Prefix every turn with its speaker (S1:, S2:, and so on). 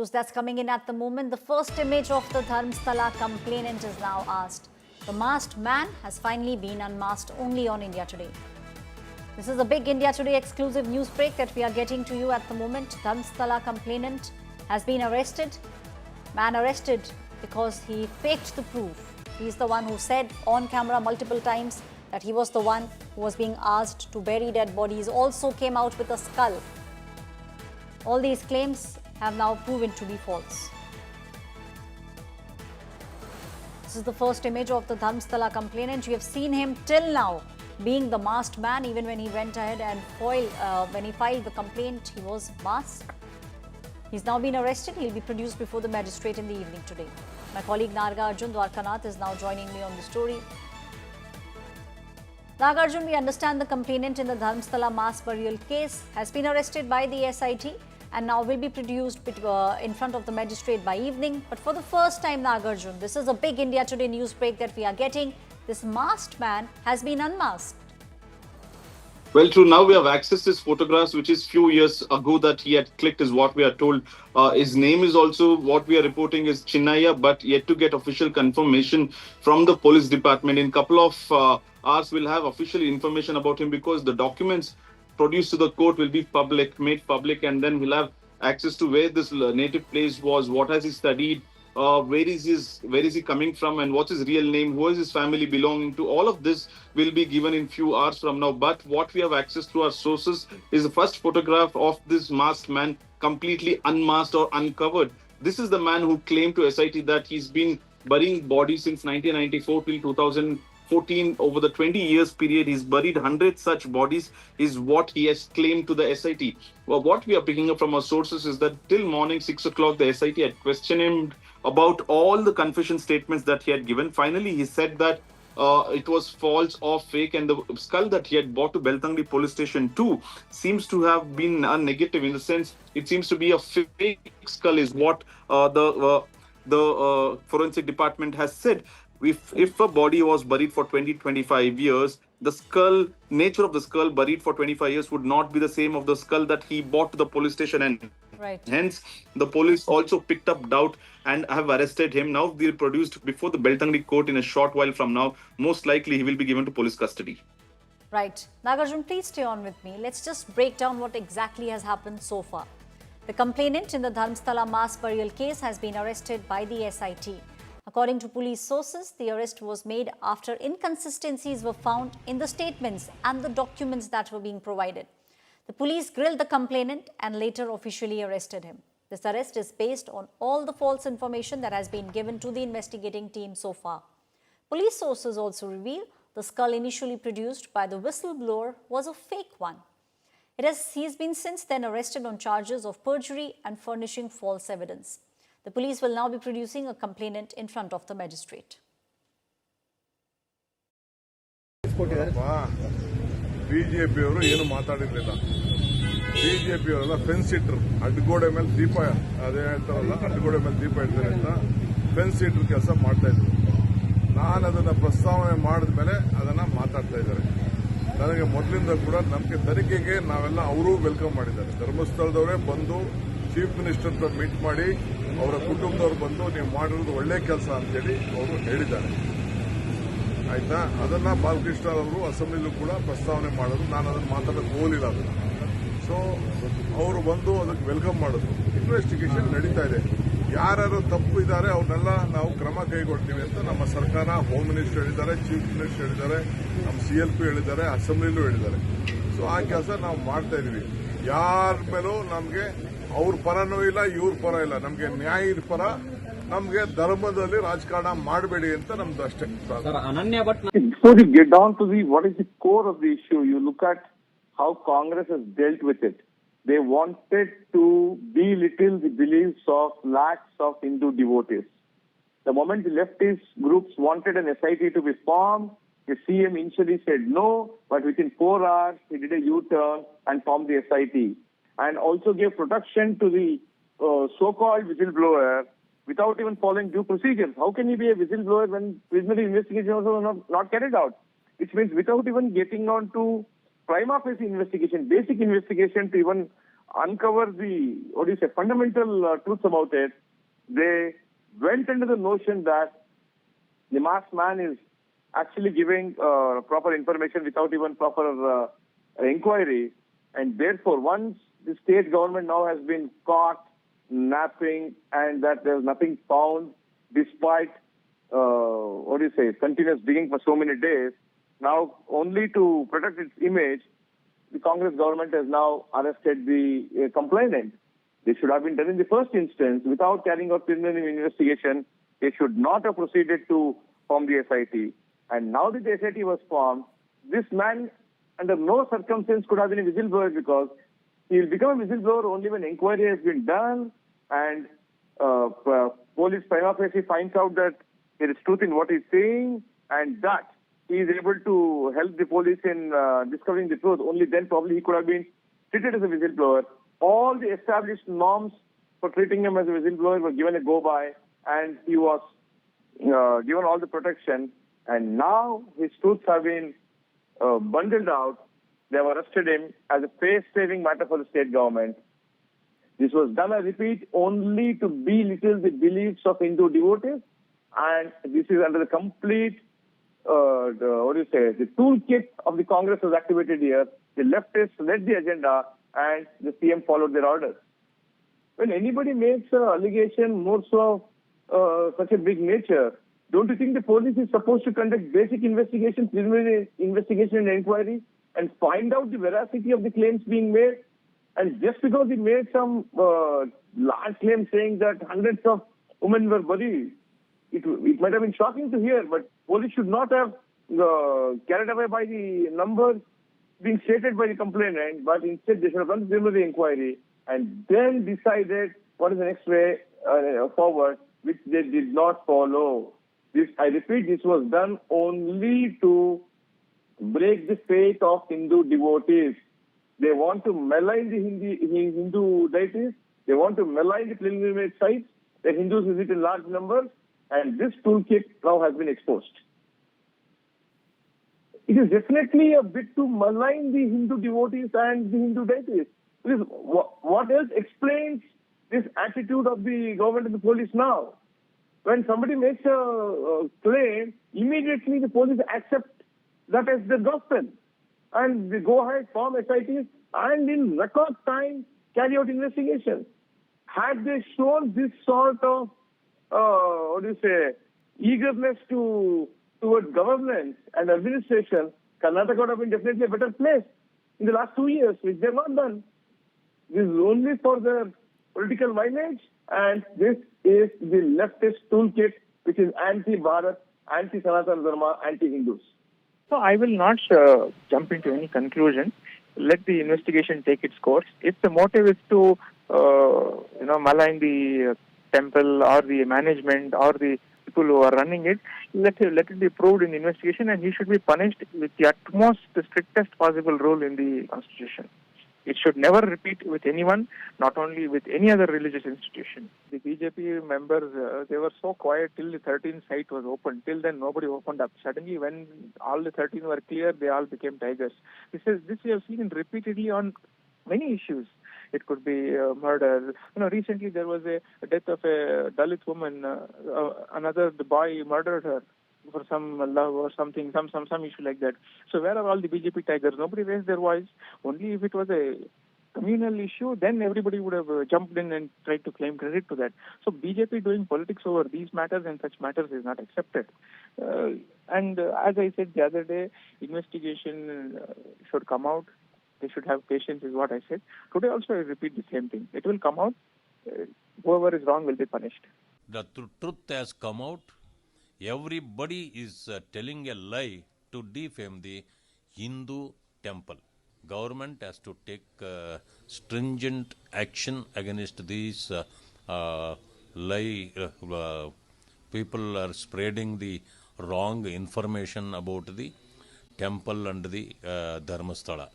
S1: news that's coming in at the moment. The first image of the Dharmasthala complainant is now asked. The masked man has finally been unmasked only on India Today. This is a big India Today exclusive news break that we are getting to you at the moment. Dharmasthala complainant has been arrested. Man arrested because he faked the proof. He's the one who said on camera multiple times that he was the one who was being asked to bury dead bodies. Also came out with a skull. All these claims have now proven to be false. This is the first image of the Dharamsthala complainant. You have seen him till now being the masked man. Even when he went ahead and filed the complaint, he was masked. He's now been arrested. He'll be produced before the magistrate in the evening today. My colleague Nagarjun Dwarkanath is now joining me on the story. Nagarjun, we understand the complainant in the Dharamsthala mass burial case has been arrested by the SIT and now will be produced in front of the magistrate by evening. But for the first time, Nagarjun, this is a big India Today news break that we are getting. This masked man has been unmasked.
S2: Well, true. Now we have accessed his photographs, which is few years ago that he had clicked, is what we are told. His name is also what we are reporting is Chinnaya, but yet to get official confirmation from the police department. In a couple of hours, we'll have official information about him because the documents produced to the court will be made public, and then we'll have access to where this native place was, what has he studied, where is he coming from, and what's his real name, who is his family belonging to. All of this will be given in few hours from now. But what we have access to our sources is the first photograph of this masked man completely unmasked or uncovered. This is the man who claimed to SIT that he's been burying bodies since 1994 till 2014. Over the 20 years period, he's buried 100 such bodies, is what he has claimed to the SIT. Well, what we are picking up from our sources is that till morning 6 o'clock, the SIT had questioned him about all the confession statements that he had given. Finally, he said that it was false or fake, and the skull that he had bought to Beltangdi police station too seems to have been negative, in the sense it seems to be a fake skull, is what the forensic department has said. If a body was buried for 20-25 years, the nature of the skull buried for 25 years would not be the same of the skull that he bought to the police station, and hence the police also picked up doubt and have arrested him. Now they're produced before the Beltangdi court in a short while from now. Most likely he will be given to police custody.
S1: Right. Nagarjun, please stay on with me. Let's just break down what exactly has happened so far. The complainant in the Dharamsthala mass burial case has been arrested by the SIT. According to police sources, the arrest was made after inconsistencies were found in the statements and the documents that were being provided. The police grilled the complainant and later officially arrested him. This arrest is based on all the false information that has been given to the investigating team so far. Police sources also reveal the skull initially produced by the whistleblower was a fake one. He's been since then arrested on charges of perjury and furnishing false evidence. The police will now be producing a complainant in front of the magistrate.
S3: BJP ಅವರು ಏನು ಮಾತಾಡಿರಲಿಲ್ಲ. BJP ಅವರೆಲ್ಲ fence ಇಟ್ರು, ಅಡ್ಡಗೋಡೆ ಮೇಲೆ ದೀಪ, ಅದೇ ಹೇಳ್ತಾರಲ್ಲ ಅಡ್ಡಗೋಡೆ ಮೇಲೆ ದೀಪ ಇಡ್ತಾರೆ ಅಂತ ಫೆನ್ಸ್ ಇಟ್ರು ಕೆಲಸ ಮಾಡ್ತಾ ಇದ್ರು. ನಾನು ಅದನ್ನ ಪ್ರಸ್ತಾವನೆ ಮಾಡಿದ ಮೇಲೆ ಅದನ್ನ ಮಾತಾಡ್ತಾ ಇದ್ದಾರೆ. ನನಗೆ ಮೊದಲಿಂದ ಕೂಡ ನಮಗೆ ತನಿಖೆಗೆ ನಾವೆಲ್ಲ ಅವರು ವೆಲ್ಕಮ್ ಮಾಡಿದ್ದಾರೆ. ಧರ್ಮಸ್ಥಳದವರೇ ಬಂದು ಚೀಫ್ ಮಿನಿಸ್ಟರ್ ಹತ್ರ ಮೀಟ್ ಮಾಡಿ ಅವರ ಕುಟುಂಬದವ್ರು ಬಂದು ನೀವು ಮಾಡಿರೋದು ಒಳ್ಳೆ ಕೆಲಸ ಅಂತೇಳಿ ಅವರು ಹೇಳಿದ್ದಾರೆ. ಆಯ್ತಾ, ಅದನ್ನ ಬಾಲಕೃಷ್ಣ ಅವರು ಅಸೆಂಬ್ಲಿಲೂ ಕೂಡ ಪ್ರಸ್ತಾವನೆ ಮಾಡಿದ್ರು. ನಾನು ಅದನ್ನು ಮಾತಾಡೋಕೆ ಹೋಗಲಿಲ್ಲ. ಅದನ್ನ ಸೊ ಅವರು ಬಂದು ಅದಕ್ಕೆ ವೆಲ್ಕಮ್ ಮಾಡಿದ್ರು. ಇನ್ವೆಸ್ಟಿಗೇಷನ್ ನಡೀತಾ ಇದೆ. ಯಾರ್ಯಾರು ತಪ್ಪು ಇದ್ದಾರೆ ಅವ್ರನ್ನೆಲ್ಲ ನಾವು ಕ್ರಮ ಕೈಗೊಳ್ತೀವಿ ಅಂತ ನಮ್ಮ ಸರ್ಕಾರ, ಹೋಮ್ ಮಿನಿಸ್ಟರ್ ಹೇಳಿದ್ದಾರೆ, ಚೀಫ್ ಮಿನಿಸ್ಟರ್ ಹೇಳಿದ್ದಾರೆ, ನಮ್ಮ CLP ಹೇಳಿದ್ದಾರೆ, ಅಸೆಂಬ್ಲಿಲೂ ಹೇಳಿದ್ದಾರೆ. ಸೊ ಆ ಕೆಲಸ ನಾವು ಮಾಡ್ತಾ ಇದೀವಿ. ಯಾರ ಮೇಲೂ ನಮಗೆ ಅವ್ರ ಪರನೂ ಇಲ್ಲ, ಇವ್ರ ಪರ ಇಲ್ಲ. ನಮಗೆ ನ್ಯಾಯದ ಪರ, ನಮಗೆ ಧರ್ಮದಲ್ಲಿ ರಾಜಕಾರಣ ಮಾಡಬೇಡಿ ಅಂತ ನಮ್ದು ಅಷ್ಟೇ.
S4: Before you get down to what is the core of the issue, you look at how Congress has dealt with it. They wanted to belittle the beliefs of lakhs of Hindu devotees. The moment the leftist groups wanted an SIT to be formed, the CM initially said no, but within 4 hours he did a U-turn and formed the SIT, and also gave protection to the so-called whistleblower without even following due procedures. How can he be a whistleblower when preliminary investigation was not carried out? Which means without even getting on to prima facie investigation, basic investigation to even uncover the, fundamental truths about it, they went into the notion that the masked man is actually giving proper information without even proper inquiry. And therefore, once the state government now has been caught napping and that there's nothing found despite, continuous digging for so many days, now only to protect its image, the Congress government has now arrested the complainant. They should have been done in the first instance without carrying out preliminary investigation. They should not have proceeded to form the SIT. And now that the SIT was formed, this man under no circumstance could have been a whistleblower, because he will become a whistleblower only when inquiry has been done and police prima facie finds out that there is truth in what he's saying and that he is able to help the police in discovering the truth. Only then probably he could have been treated as a whistleblower. All the established norms for treating him as a whistleblower were given a go-by, and he was given all the protection. And now his truths have been bundled out. They have arrested him as a face-saving matter for the state government. This was done, I repeat, only to belittle the beliefs of Hindu devotees, and this is under the complete, the toolkit of the Congress was activated here. The leftists led the agenda, and the CM followed their orders. When anybody makes an allegation more so such a big nature, don't you think the police is supposed to conduct basic investigation, preliminary investigation and inquiry, and find out the veracity of the claims being made? And just because he made some large claim saying that hundreds of women were buried, it might have been shocking to hear, but police should not have carried away by the numbers being stated by the complainant, but instead they should have done the preliminary inquiry and then decided what is the next way forward, which they did not follow. This, I repeat, this was done only to break the faith of Hindu devotees. They want to malign the Hindu deities. They want to malign the pilgrimage sites that Hindus visit in large numbers, and this toolkit now has been exposed. It is definitely a bit to malign the Hindu devotees and the Hindu deities. What else explains this attitude of the government and the police now? When somebody makes a claim, immediately the police accept that as the gospel. And they go ahead, form SITs, and in record time carry out investigations. Had they shown this sort of, eagerness towards governance and administration, Karnataka would have been definitely a better place in the last 2 years, which they have not done. This is only for their political mileage, and this is the leftist toolkit, which is anti-Bharat, anti-Sanatana Dharma, anti-Hindus.
S5: So I will not jump into any conclusion. Let the investigation take its course. If the motive is to, malign the temple or the management or the people who are running it, let it be proved in the investigation, and he should be punished with the utmost, the strictest possible rule in the Constitution. It should never repeat with anyone, not only with any other religious institution. The BJP members, they were so quiet till the 13th site was opened. Till then, nobody opened up. Suddenly, when all the 13 were clear, they all became tigers. This we have seen repeatedly on many issues. It could be murder. Recently there was a death of a Dalit woman. Another boy murdered her for some love or something, some issue like that. So where are all the BJP tigers? Nobody raised their voice. Only if it was a communal issue, then everybody would have jumped in and tried to claim credit to that. So BJP doing politics over these matters and such matters is not accepted. And as I said the other day, investigation should come out. They should have patience is what I said. Today also I repeat the same thing. It will come out. Whoever is wrong will be punished.
S6: The truth has come out. Everybody is telling a lie to defame the Hindu temple. Government has to take stringent action against these lie. People are spreading the wrong information about the temple and the Dharmasthala.